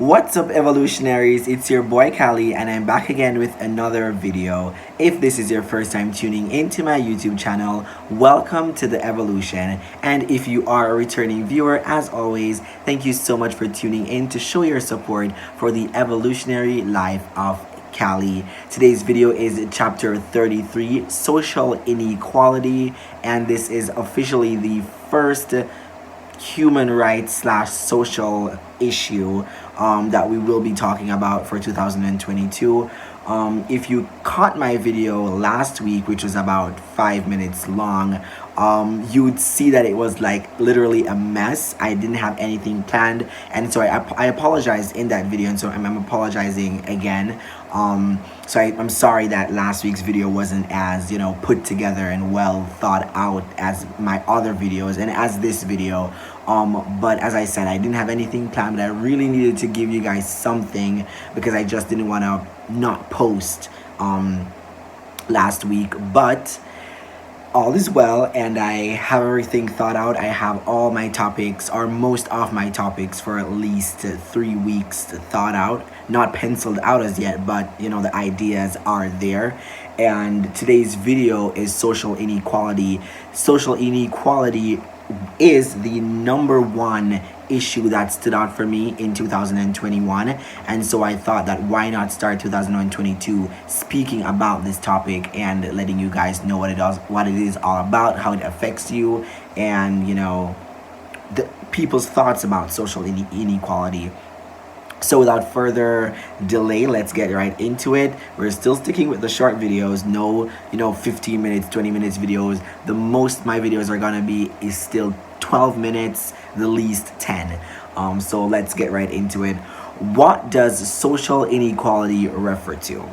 What's up, evolutionaries? It's your boy Kali, and I'm back again with another video. If this is your first time tuning into my YouTube channel, welcome to the evolution. And if you are a returning viewer, as always, thank you so much for tuning in to show your support for the evolutionary life of Kali. Today's video is chapter 33, social inequality, and this is officially the first human rights slash social issue that we will be talking about for 2022. If you caught my video last week, which was about 5 minutes long, you would see that it was like literally a mess. I didn't have anything planned, and so I apologized in that video, and so I'm apologizing again. So I'm sorry that last week's video wasn't as, put together and well thought out as my other videos and as this video. But as I said, I didn't have anything planned, but I really needed to give you guys something because I just didn't want to not post last week. But all is well, and I have everything thought out. I have all my topics, or most of my topics, for at least 3 weeks thought out. Not penciled out as yet, but the ideas are there. And today's video is social inequality. Social inequality is the number one issue that stood out for me in 2021, and so I thought that why not start 2022 speaking about this topic and letting you guys know what it is all about, how it affects you, and the people's thoughts about social inequality. So without further delay, let's get right into it. We're still sticking with the short videos, no 15 minutes, 20 minutes videos. The most my videos are gonna be is still 12 minutes, the least 10. So let's get right into it. What does social inequality refer to?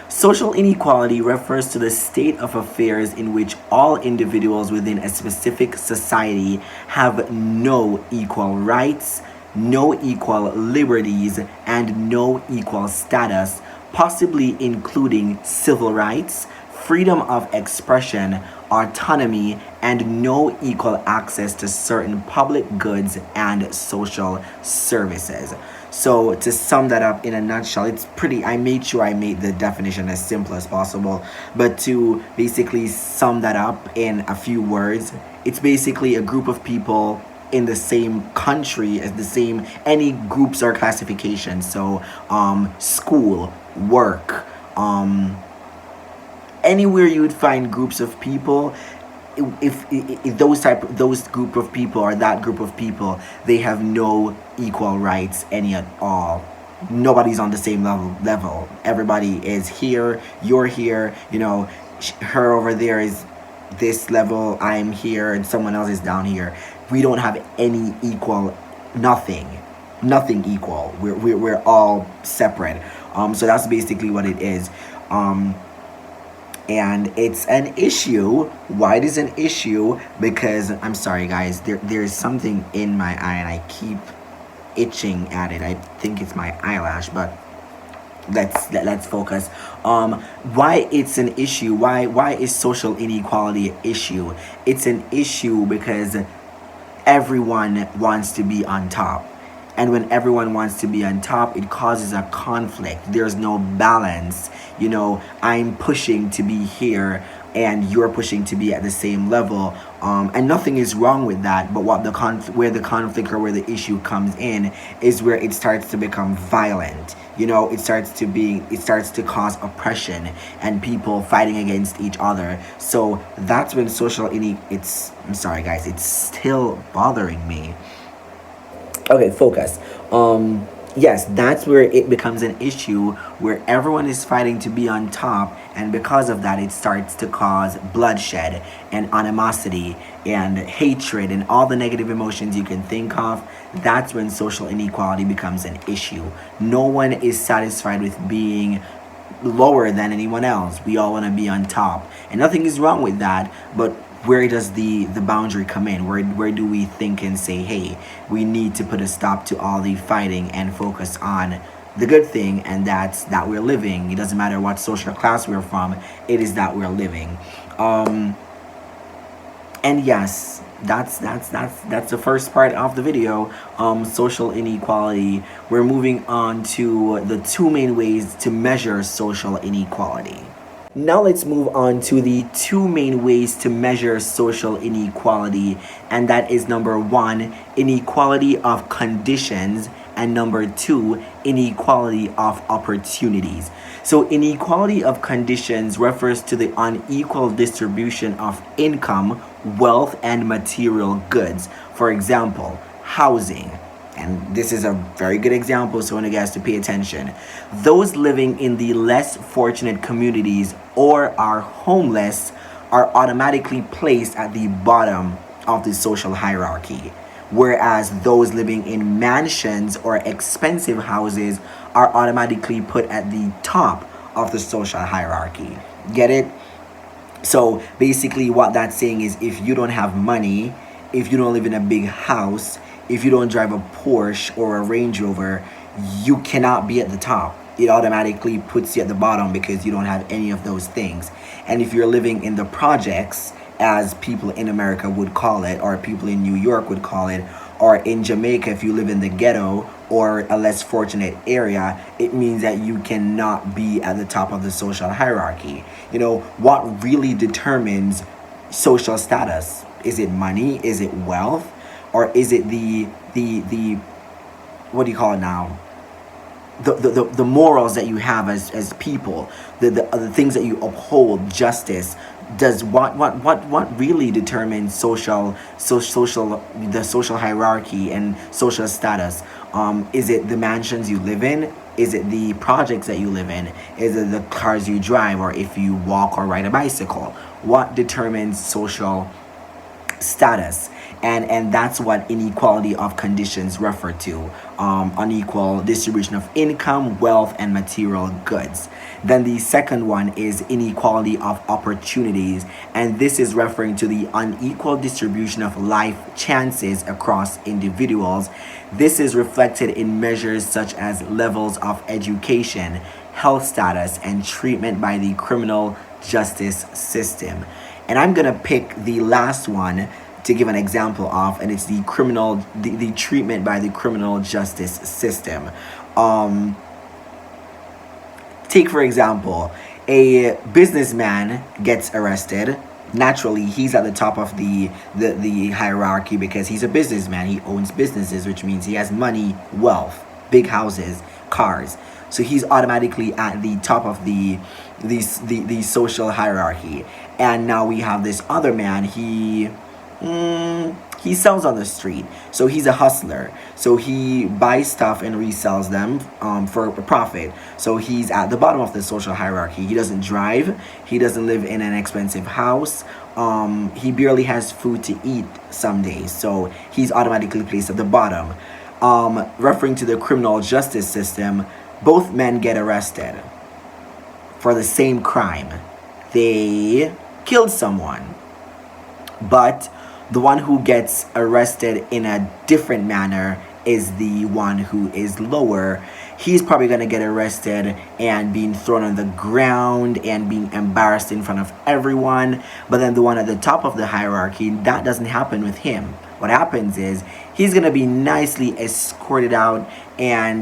Social inequality refers to the state of affairs in which all individuals within a specific society have no equal rights, no equal liberties, and no equal status, possibly including civil rights, freedom of expression, autonomy, and no equal access to certain public goods and social services. So to sum that up in a nutshell, I made sure I made the definition as simple as possible, but to basically sum that up in a few words, it's basically a group of people in the same country as any groups or classifications. So school, work, anywhere you would find groups of people, if those group of people or that group of people, they have no equal rights any at all. Nobody's on the same level. Everybody is here, you're here, her over there is this level, I'm here, and someone else is down here. We don't have any equal, nothing equal. We're all separate. So that's basically what it is. And it's an issue. Why it is an issue? Because I'm sorry guys, there's something in my eye and I keep itching at it. I think it's my eyelash, but let's focus. Why it's an issue? Why is social inequality an issue? It's an issue because everyone wants to be on top, and when everyone wants to be on top, it causes a conflict. There's no balance. I'm pushing to be here and you're pushing to be at the same level, and nothing is wrong with that. But where the conflict or where the issue comes in is where it starts to become violent. It starts to cause oppression and people fighting against each other. So that's when I'm sorry guys, it's still bothering me. Okay, focus. Yes, that's where it becomes an issue, where everyone is fighting to be on top, and because of that, it starts to cause bloodshed and animosity and hatred and all the negative emotions you can think of. That's when social inequality becomes an issue. No one is satisfied with being lower than anyone else. We all want to be on top, and nothing is wrong with that, but where does the boundary come in? Where do we think and say, hey, we need to put a stop to all the fighting and focus on the good thing, and that's that we're living. It doesn't matter what social class we're from, it is that we're living. And yes, that's the first part of the video. Social inequality. We're moving on to the two main ways to measure social inequality. Now let's move on to the two main ways to measure social inequality, and that is number one, inequality of conditions, and number two, inequality of opportunities. So, inequality of conditions refers to the unequal distribution of income, wealth, and material goods. For example, housing. And this is a very good example, so I want you guys to pay attention. Those living in the less fortunate communities or are homeless are automatically placed at the bottom of the social hierarchy, whereas those living in mansions or expensive houses are automatically put at the top of the social hierarchy. Get it? So basically, what that's saying is if you don't have money, if you don't live in a big house, if you don't drive a Porsche or a Range Rover, you cannot be at the top. It automatically puts you at the bottom because you don't have any of those things. And if you're living in the projects, as people in America would call it, or people in New York would call it, or in Jamaica, if you live in the ghetto or a less fortunate area, it means that you cannot be at the top of the social hierarchy. You know, what really determines social status? Is it money? Is it wealth? Or is it the what do you call it now? The morals that you have as people, the things that you uphold, justice. Does what really determines the social hierarchy and social status? Is it the mansions you live in? Is it the projects that you live in? Is it the cars you drive, or if you walk or ride a bicycle? What determines social status? And that's what inequality of conditions refer to. Unequal distribution of income, wealth, and material goods. Then the second one is inequality of opportunities, and this is referring to the unequal distribution of life chances across individuals. This is reflected in measures such as levels of education, health status, and treatment by the criminal justice system. And I'm gonna pick the last one to give an example of, and it's the treatment by the criminal justice system. Take for example, a businessman gets arrested. Naturally, he's at the top of the hierarchy because he's a businessman. He owns businesses, which means he has money, wealth, big houses, cars. So he's automatically at the top of the social hierarchy. And now we have this other man. He sells on the street, so he's a hustler. So he buys stuff and resells them for a profit. So he's at the bottom of the social hierarchy. He doesn't drive. He doesn't live in an expensive house. He barely has food to eat some days. So he's automatically placed at the bottom. Referring to the criminal justice system, both men get arrested for the same crime. They killed someone, but the one who gets arrested in a different manner is the one who is lower. He's probably going to get arrested and being thrown on the ground and being embarrassed in front of everyone. But then the one at the top of the hierarchy, that doesn't happen with him. What happens is he's going to be nicely escorted out, and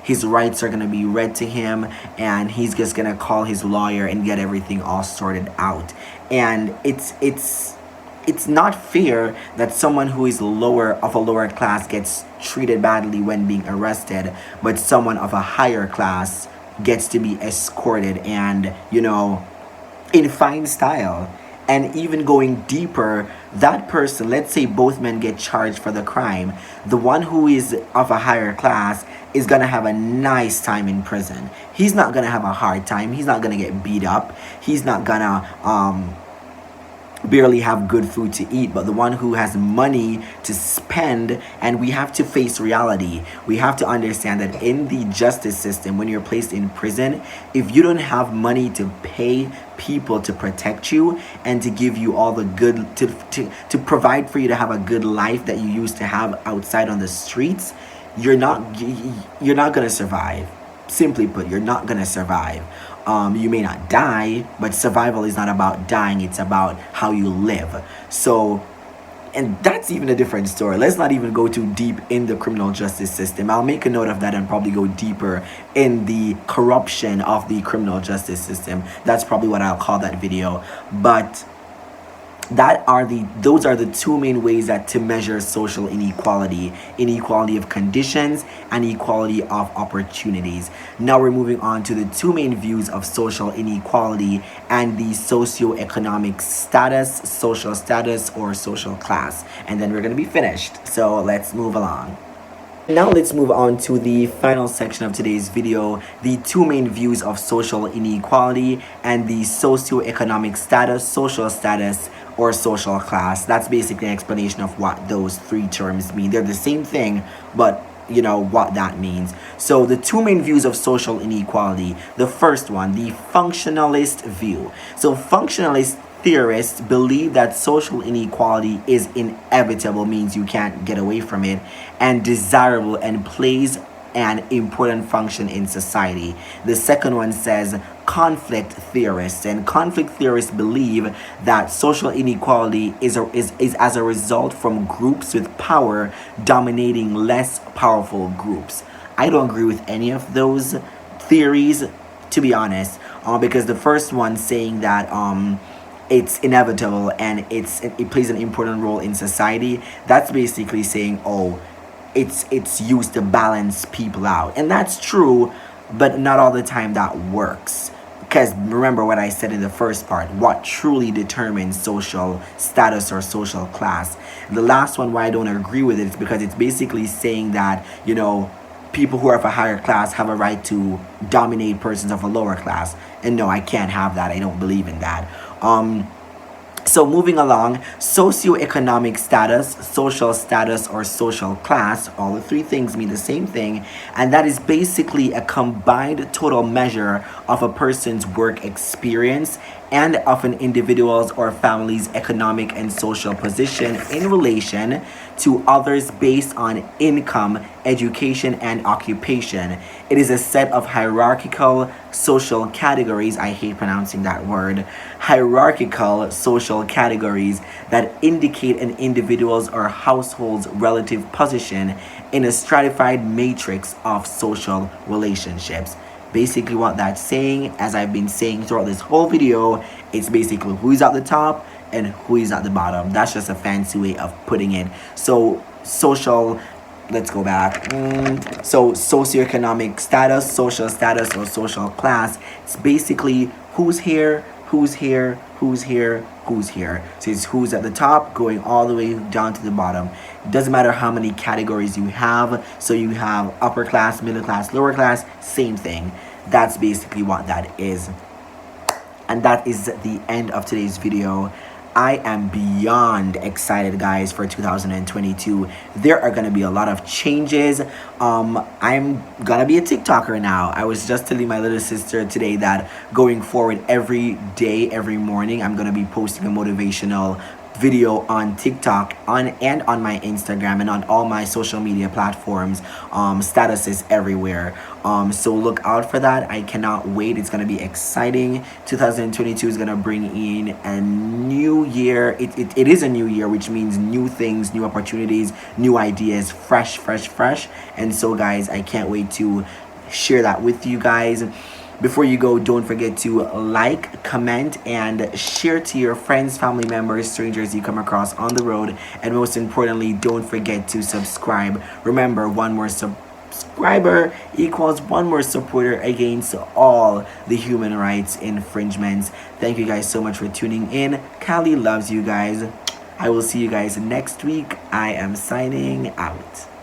his rights are going to be read to him, and he's just going to call his lawyer and get everything all sorted out. And it's not fair that someone who is lower class gets treated badly when being arrested, but someone of a higher class gets to be escorted and in fine style. And even going deeper, that person, let's say both men get charged for the crime, the one who is of a higher class is gonna have a nice time in prison. He's not gonna have a hard time. He's not gonna get beat up. He's not gonna barely have good food to eat. But the one who has money to spend, and we have to face reality. We have to understand that in the justice system, when you're placed in prison, if you don't have money to pay people to protect you and to give you all the good, to provide for you to have a good life that you used to have outside on the streets, you're not gonna survive. Simply put, you're not gonna survive. You may not die, but survival is not about dying, it's about how you live. So, and that's even a different story. Let's not even go too deep in the criminal justice system. I'll make a note of that and probably go deeper in the corruption of the criminal justice system. That's probably what I'll call that video. But those are the two main ways that to measure social inequality of conditions and equality of opportunities. Now we're moving on to the two main views of social inequality and the socioeconomic status, social status, or social class, and then we're going to be finished. So let's move along. Now let's move on to the final section of today's video, the two main views of social inequality and the socioeconomic status, social status, or social class. That's basically an explanation of what those three terms mean. They're the same thing, but you know what that means. So the two main views of social inequality. The first one, the functionalist view. So functionalist theorists believe that social inequality is inevitable, means you can't get away from it, and desirable, and plays an important function in society. The second one says conflict theorists, and conflict theorists believe that social inequality is as a result from groups with power dominating less powerful groups. I don't agree with any of those theories, to be honest, because the first one saying that it's inevitable and it plays an important role in society, that's basically saying, oh, it's used to balance people out, and that's true, but not all the time that works. Because remember what I said in the first part, what truly determines social status or social class. The last one, why I don't agree with it, is because it's basically saying that, you know, people who are of a higher class have a right to dominate persons of a lower class. And no, I can't have that. I don't believe in that. So moving along, socioeconomic status, social status, or social class, all the three things mean the same thing, and that is basically a combined total measure of a person's work experience and of an individual's or family's economic and social position in relation to others based on income, education, and occupation. It is a set of hierarchical social categories, I hate pronouncing that word, hierarchical social categories that indicate an individual's or household's relative position in a stratified matrix of social relationships. Basically what that's saying, as I've been saying throughout this whole video, it's basically who's at the top and who is at the bottom. That's just a fancy way of putting it. So social, let's go back. So socioeconomic status, social status, or social class, it's basically who's here, who's here, who's here, who's here. So it's who's at the top going all the way down to the bottom. It doesn't matter how many categories you have. So you have upper class, middle class, lower class, same thing. That's basically what that is. And that is the end of today's video. I am beyond excited, guys, for 2022. There are going to be a lot of changes. I'm going to be a TikToker now. I was just telling my little sister today that going forward every day, every morning, I'm going to be posting a motivational video on TikTok and on my Instagram and on all my social media platforms, statuses everywhere. So look out for that. I cannot wait. It's gonna be exciting. 2022 is gonna bring in a new year. It is a new year, which means new things, new opportunities, new ideas, fresh. And so guys, I can't wait to share that with you guys. Before you go, don't forget to like, comment, and share to your friends, family members, strangers you come across on the road. And most importantly, don't forget to subscribe. Remember, one more subscriber equals one more supporter against all the human rights infringements. Thank you guys so much for tuning in. Cali loves you guys. I will see you guys next week. I am signing out.